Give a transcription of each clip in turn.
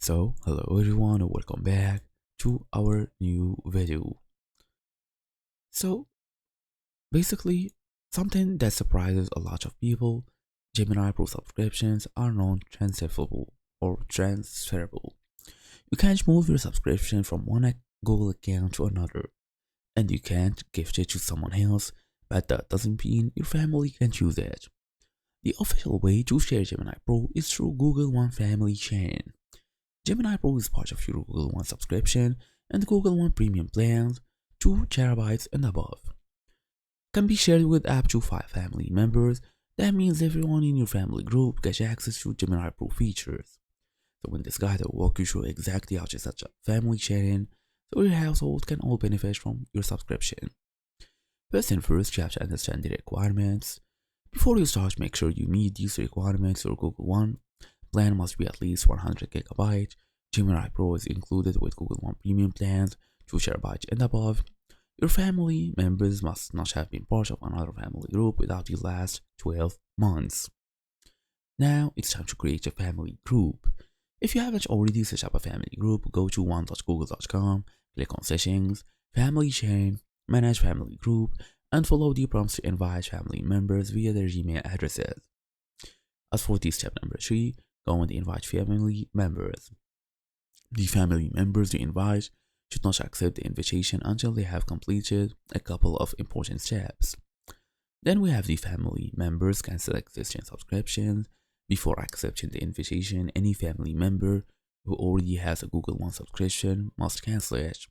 Hello everyone and welcome back to our new video. So, basically, something that surprises a lot of people, Gemini Pro subscriptions are non-transferable or transferable. You can't move your subscription from one Google account to another, and you can't gift it to someone else, but that doesn't mean your family can't use it. The official way to share Gemini Pro is through Google One Family Sharing. Gemini Pro is part of your Google One subscription and Google One premium plans, 2 terabytes and above. Can be shared with up to 5 family members. That means everyone in your family group gets access to Gemini Pro features. So in this guide, I'll walk you through exactly how to set up family sharing so your household can all benefit from your subscription. First and first, you have to understand the requirements. Before you start, make sure you meet these requirements. Your Google One plan must be at least 100 gigabytes. Gemini Pro is included with Google One premium plans, 2 terabytes and above. Your family members must not have been part of another family group without the last 12 months. Now it's time to create a family group. If you haven't already set up a family group, go to one.google.com, click on Settings, Family Sharing, Manage Family Group, and follow the prompts to invite family members via their Gmail addresses. As for the step number 3, go and invite family members. The family members you invite should not accept the invitation until they have completed a couple of important steps. Then we have the family members cancel existing subscriptions. Before accepting the invitation, any family member who already has a Google One subscription must cancel it.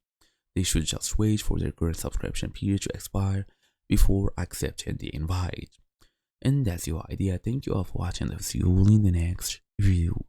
They should just wait for their current subscription period to expire before accepting the invite. And that's your idea. Thank you all for watching. I'll see you all in the next video.